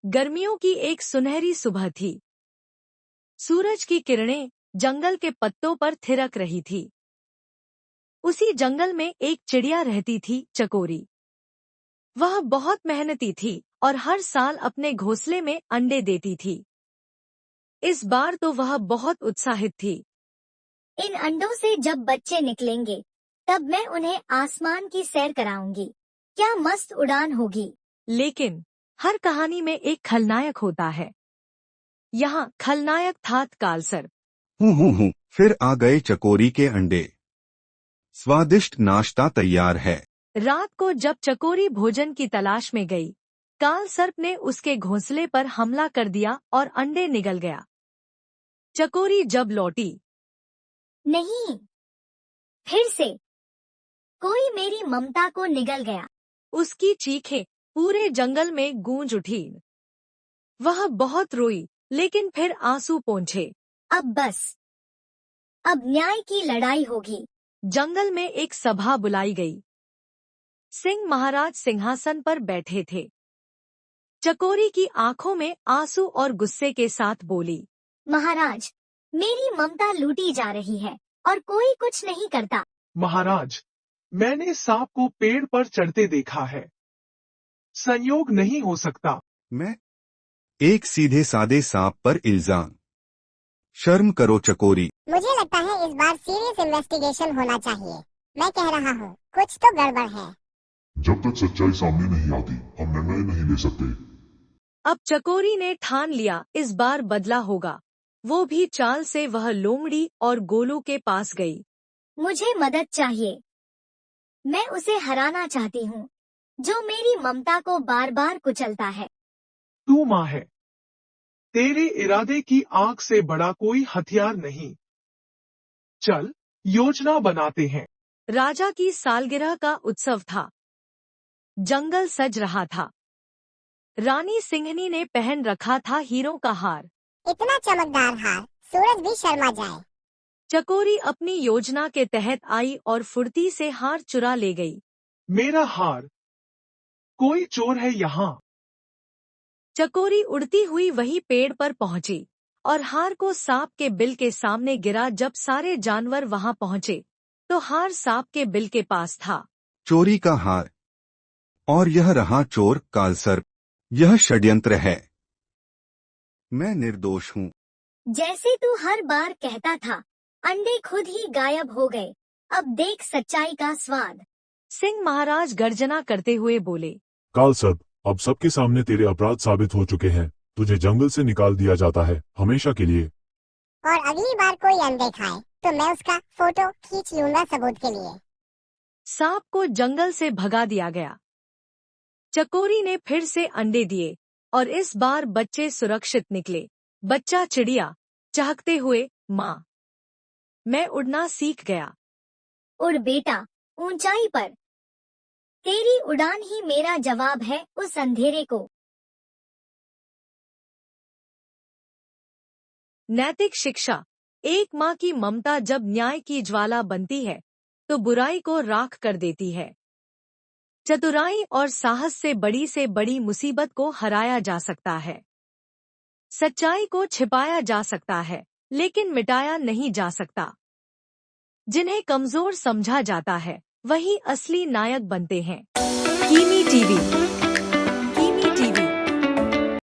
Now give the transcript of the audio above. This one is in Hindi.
गर्मियों की एक सुनहरी सुबह थी। सूरज की किरणें जंगल के पत्तों पर थिरक रही थी। उसी जंगल में एक चिड़िया रहती थी, चकोरी। वह बहुत मेहनती थी और हर साल अपने घोंसले में अंडे देती थी। इस बार तो वह बहुत उत्साहित थी। इन अंडों से जब बच्चे निकलेंगे तब मैं उन्हें आसमान की सैर कराऊंगी। क्या मस्त उड़ान होगी। लेकिन हर कहानी में एक खलनायक होता है। यहाँ खलनायक था कालसर्प। हूँ। फिर आ गए चकोरी के अंडे। स्वादिष्ट नाश्ता तैयार है। रात को जब चकोरी भोजन की तलाश में गई, कालसर्प ने उसके घोंसले पर हमला कर दिया और अंडे निगल गया। चकोरी जब लौटी, नहीं, फिर से कोई मेरी ममता को निगल गया। उसकी चीखें पूरे जंगल में गूंज उठी। वह बहुत रोई, लेकिन फिर आंसू पोंछे। अब बस, अब न्याय की लड़ाई होगी। जंगल में एक सभा बुलाई गई। सिंह महाराज सिंहासन पर बैठे थे। चकोरी की आंखों में आंसू और गुस्से के साथ बोली, महाराज, मेरी ममता लूटी जा रही है और कोई कुछ नहीं करता। महाराज, मैंने सांप को पेड़ पर चढ़ते देखा है। संयोग नहीं हो सकता। मैं एक सीधे सादे सांप पर इल्जाम। शर्म करो चकोरी। मुझे लगता है इस बार सीरियस इन्वेस्टिगेशन होना चाहिए। मैं कह रहा हूँ कुछ तो गड़बड़ है। जब तक सच्चाई सामने नहीं आती हम निर्णय नहीं ले सकते। अब चकोरी ने ठान लिया, इस बार बदला होगा। वो भी चाल से वह लोमड़ी और गोलू के पास गई। मुझे मदद चाहिए। मैं उसे हराना चाहती हूँ, जो मेरी ममता को बार बार कुचलता है। तू माँ है। तेरे इरादे की आग से बड़ा कोई हथियार नहीं। चल, योजना बनाते हैं। राजा की सालगिरह का उत्सव था। जंगल सज रहा था। रानी सिंहनी ने पहन रखा था हीरों का हार। इतना चमकदार हार, सूरज भी शर्मा जाए। चकोरी अपनी योजना के तहत आई और फुर्ती से हार चुरा ले गई। मेरा हार। कोई चोर है यहाँ। चकोरी उड़ती हुई वही पेड़ पर पहुंची और हार को सांप के बिल के सामने गिरा। जब सारे जानवर वहां पहुंचे तो हार सांप के बिल के पास था। चोरी का हार। और यह रहा चोर कालसर्प। यह षड्यंत्र है। मैं निर्दोष हूँ। जैसे तू हर बार कहता था, अंडे खुद ही गायब हो गए। अब देख सच्चाई का स्वाद। सिंह महाराज गर्जना करते हुए बोले, कालसर्प, अब सबके सामने तेरे अपराध साबित हो चुके हैं। तुझे जंगल से निकाल दिया जाता है, हमेशा के लिए। और अगली बार कोई अंडे खाए तो मैं उसका फोटो खींच लूंगा सबूत के लिए। सांप को जंगल से भगा दिया गया। चकोरी ने फिर से अंडे दिए और इस बार बच्चे सुरक्षित निकले। बच्चा चिड़िया चहकते हुए, माँ, मैं उड़ना सीख गया। उड़ बेटा, ऊंचाई पर। तेरी उड़ान ही मेरा जवाब है उस अंधेरे को। नैतिक शिक्षा। एक माँ की ममता जब न्याय की ज्वाला बनती है तो बुराई को राख कर देती है। चतुराई और साहस से बड़ी मुसीबत को हराया जा सकता है। सच्चाई को छिपाया जा सकता है, लेकिन मिटाया नहीं जा सकता। जिन्हें कमजोर समझा जाता है वही असली नायक बनते हैं। कीमी टीवी।